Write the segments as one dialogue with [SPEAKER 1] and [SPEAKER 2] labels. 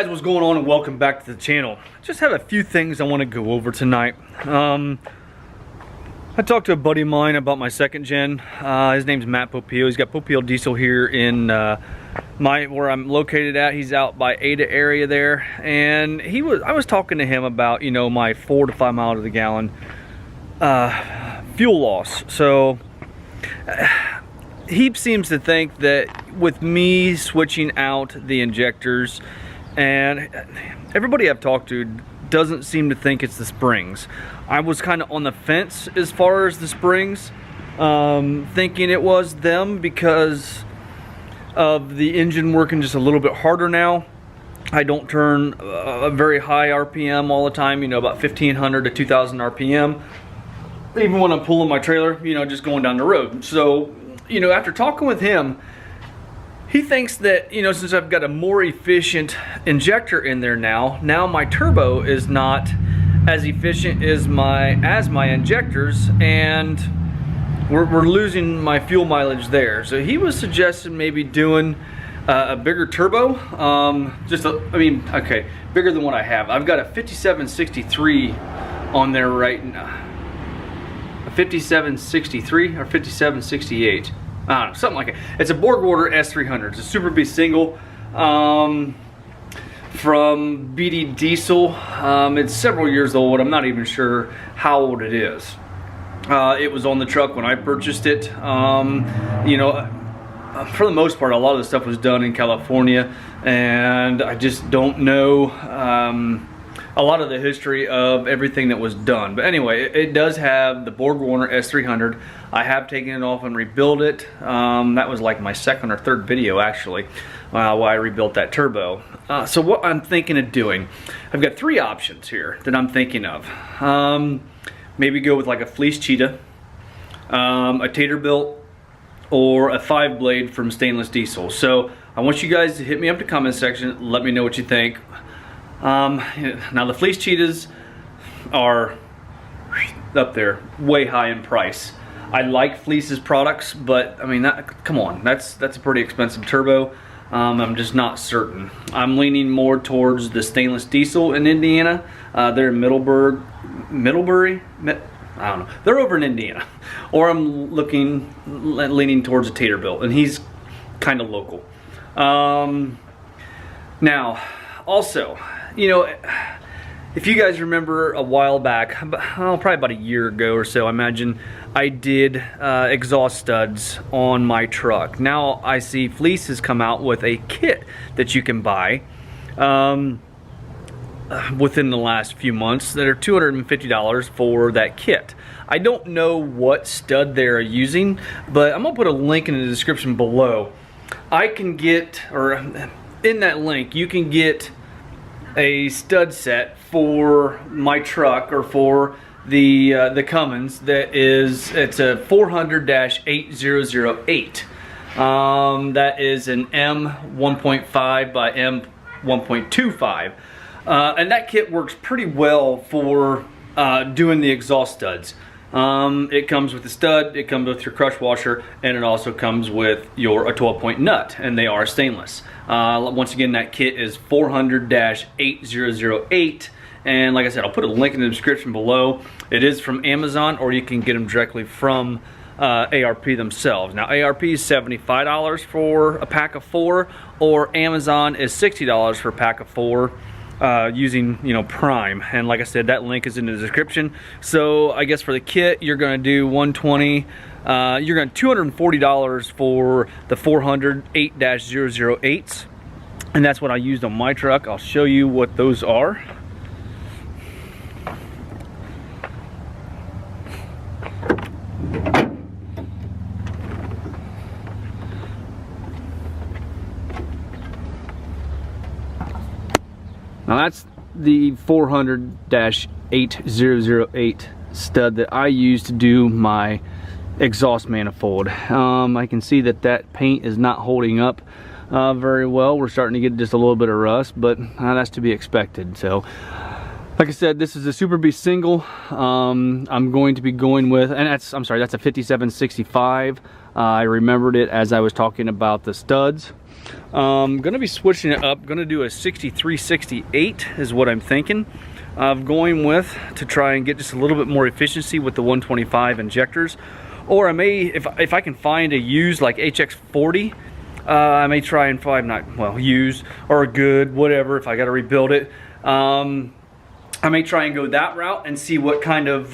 [SPEAKER 1] guys, what's going on, and welcome back to the channel. Just have a few things I want to go over tonight. I talked to a buddy of mine about my second gen. His name's Matt Popeil. He's got Popeil Diesel here in where I'm located at. He's out by Ada area there, and I was talking to him about, you know, my 4 to 5 miles to the gallon fuel loss. So he seems to think that with me switching out the injectors, and everybody I've talked to doesn't seem to think it's the springs. I was kind of on the fence as far as the springs, thinking it was them because of the engine working just a little bit harder now. I don't turn a very high RPM all the time, you know, about 1500 to 2000 RPM, even when I'm pulling my trailer, you know, just going down the road. So, you know, after talking with him, he thinks that, you know, since I've got a more efficient injector in there now my turbo is not as efficient as my injectors, and we're losing my fuel mileage there. So he was suggesting maybe doing a bigger turbo, bigger than what I have. I've got a 5763 on there right now. A 5763 or 5768. I don't know, something like it. It's a BorgWarner S300. It's a Super B single from BD Diesel. It's several years old. I'm not even sure how old it is. It was on the truck when I purchased it. You know, for the most part, a lot of the stuff was done in California, and I just don't know a lot of the history of everything that was done. But anyway, it does have the BorgWarner S300. I have taken it off and rebuilt it. That was like my second or third video actually, while I rebuilt that turbo. So what I'm thinking of doing, I've got 3 options here that I'm thinking of. Maybe go with like a fleece cheetah, a Taterbilt, or a 5-blade from Stainless Diesel. So I want you guys to hit me up in the comment section, let me know what you think. Now the fleece cheetahs are up there, way high in price. I like Fleece's products, but I mean, come on, that's a pretty expensive turbo. I'm just not certain. I'm leaning more towards the Stainless Diesel in Indiana. They're in Middlebury. I don't know. They're over in Indiana. Or I'm leaning towards a Taterbilt, and he's kind of local. Now, also, you know, if you guys remember a while back, probably about a year ago or so, I imagine, I did exhaust studs on my truck. Now I see Fleece has come out with a kit that you can buy within the last few months that are $250 for that kit. I don't know what stud they're using, but I'm gonna put a link in the description below. I can get, or in that link, you can get a stud set for my truck, or for the Cummins. It's a 400-8008. That is an M1.5 by M1.25, and that kit works pretty well for doing the exhaust studs. It comes with the stud, it comes with your crush washer, and it also comes with a 12-point nut, and they are stainless. Once again, that kit is 400-8008, and like I said, I'll put a link in the description below. It is from Amazon, or you can get them directly from ARP themselves. Now ARP is $75 for a pack of 4, or Amazon is $60 for a pack of 4. Using, you know, Prime, and like I said, that link is in the description. So I guess for the kit, you're going to do $120. You're going to $240 for the 400-8-008s, and that's what I used on my truck. I'll show you what those are. Now that's the 400-8008 stud that I use to do my exhaust manifold. I can see that paint is not holding up very well. We're starting to get just a little bit of rust, but that's to be expected. So like I said, this is a Super B single. I'm going to be going with, and that's a 5765. I remembered it as I was talking about the studs. Gonna be switching it up. Gonna do a 6368 is what I'm thinking of going with, to try and get just a little bit more efficiency with the 125 injectors. Or I may, if I can find a used like HX40, I may try and find, not, well, used or a good, whatever, if I got to rebuild it. I may try and go that route and see what kind of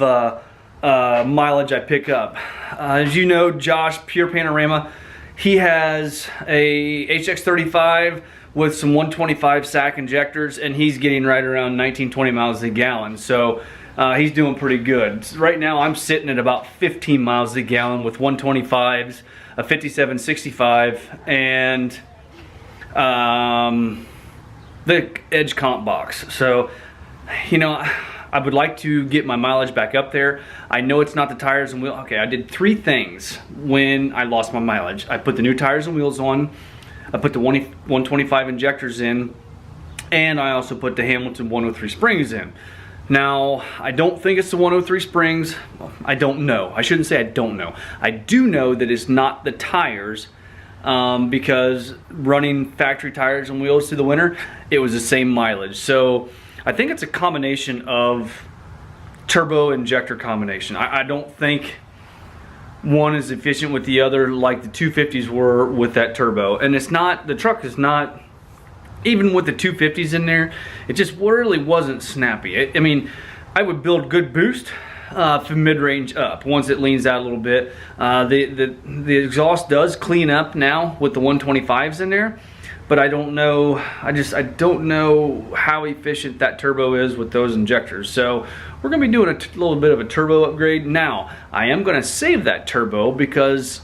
[SPEAKER 1] mileage I pick up. As you know, Josh, Pure Panorama, he has a HX35 with some 125 sack injectors, and he's getting right around 19-20 miles a gallon. So he's doing pretty good. Right now I'm sitting at about 15 miles a gallon with 125s, a 5765, and the Edge comp box. So, you know, I would like to get my mileage back up there. I know it's not the tires and wheels. Okay, I did 3 things when I lost my mileage. I put the new tires and wheels on, I put the 125 injectors in, and I also put the Hamilton 103 springs in. Now, I don't think it's the 103 springs. I don't know. I shouldn't say I don't know. I do know that it's not the tires, because running factory tires and wheels through the winter, it was the same mileage. So I think it's a combination of turbo injector combination. I don't think one is efficient with the other like the 250s were with that turbo. And it's not, the truck is not, even with the 250s in there, it just really wasn't snappy. I mean, I would build good boost from mid-range up once it leans out a little bit. The exhaust does clean up now with the 125s in there, but I don't know, I don't know how efficient that turbo is with those injectors. So we're gonna be doing a little bit of a turbo upgrade. Now, I am gonna save that turbo because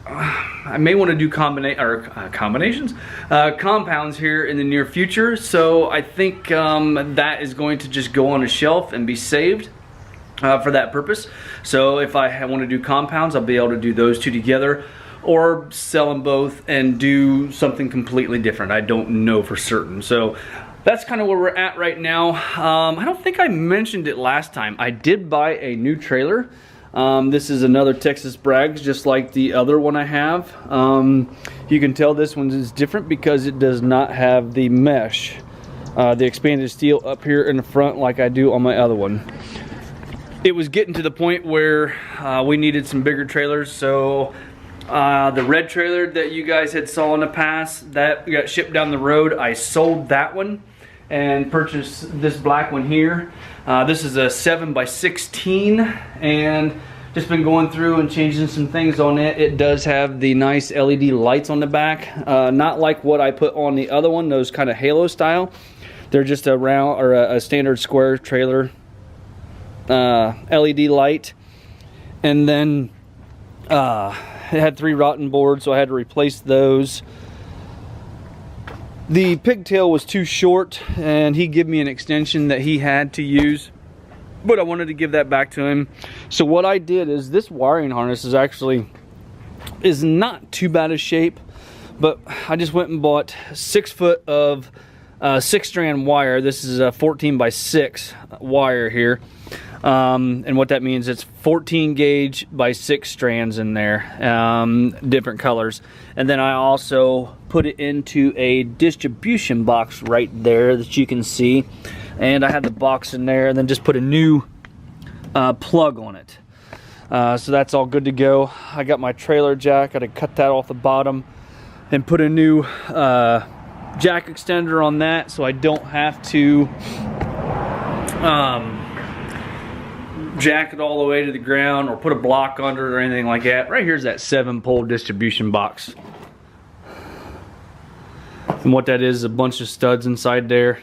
[SPEAKER 1] I may want to do compounds here in the near future. So I think that is going to just go on a shelf and be saved for that purpose. So if I want to do compounds, I'll be able to do those two together, or sell them both and do something completely different. I don't know for certain. So that's kind of where we're at right now. I don't think I mentioned it last time. I did buy a new trailer. This is another Texas Brags, just like the other one I have. You can tell this one is different because it does not have the mesh, the expanded steel up here in the front like I do on my other one. It was getting to the point where we needed some bigger trailers, so the red trailer that you guys had saw in the past, that got shipped down the road. I sold that one and purchased this black one here. This is a 7x16, and just been going through and changing some things on it. It does have the nice LED lights on the back, not like what I put on the other one, those kind of halo style. They're just a round or a standard square trailer LED light. And then it had 3 rotten boards, so I had to replace those. The pigtail was too short, and he gave me an extension that he had to use, but I wanted to give that back to him. So what I did is, this wiring harness is not too bad a shape, but I just went and bought 6 foot of 6-strand wire. This is a 14x6 wire here. And what that means, it's 14 gauge by 6 strands in there, different colors. And then I also put it into a distribution box right there that you can see. And I had the box in there, and then just put a new plug on it. So that's all good to go. I got my trailer jack, I had to cut that off the bottom and put a new jack extender on that, so I don't have to jack it all the way to the ground or put a block under it or anything like that. Right here's that 7-pole distribution box. And what that is a bunch of studs inside there.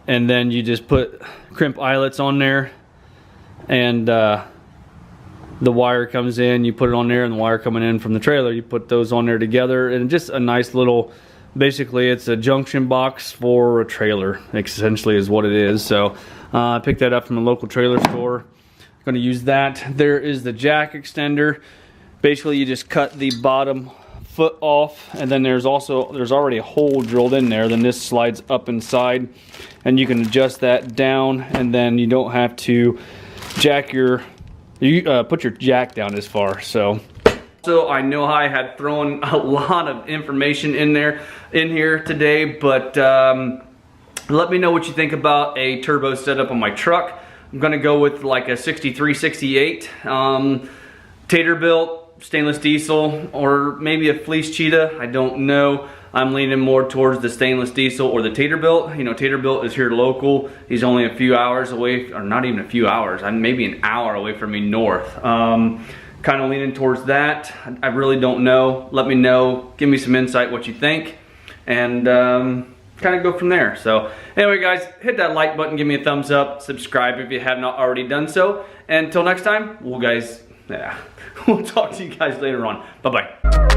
[SPEAKER 1] And then you just put crimp eyelets on there, and the wire comes in, you put it on there, and the wire coming in from the trailer, you put those on there together, and just a nice little, basically it's a junction box for a trailer, essentially is what it is. So I picked that up from a local trailer store. Going to use that. There is the jack extender. Basically you just cut the bottom foot off, and then there's already a hole drilled in there. Then this slides up inside, and you can adjust that down, and then you don't have to jack put your jack down as far. So So I know I had thrown a lot of information in here today, but let me know what you think about a turbo setup on my truck. I'm gonna go with like a 63, 68 Taterbilt stainless diesel, or maybe a fleece cheetah. I don't know. I'm leaning more towards the stainless diesel or the Taterbilt. You know, Taterbilt is here local. He's only a few hours away, or not even a few hours. I'm maybe an hour away from me north. Kind of leaning towards that. I really don't know. Let me know. Give me some insight what you think, and kind of go from there. So anyway, guys, hit that like button, give me a thumbs up, subscribe if you have not already done so. And until next time, we'll talk to you guys later on. Bye-bye.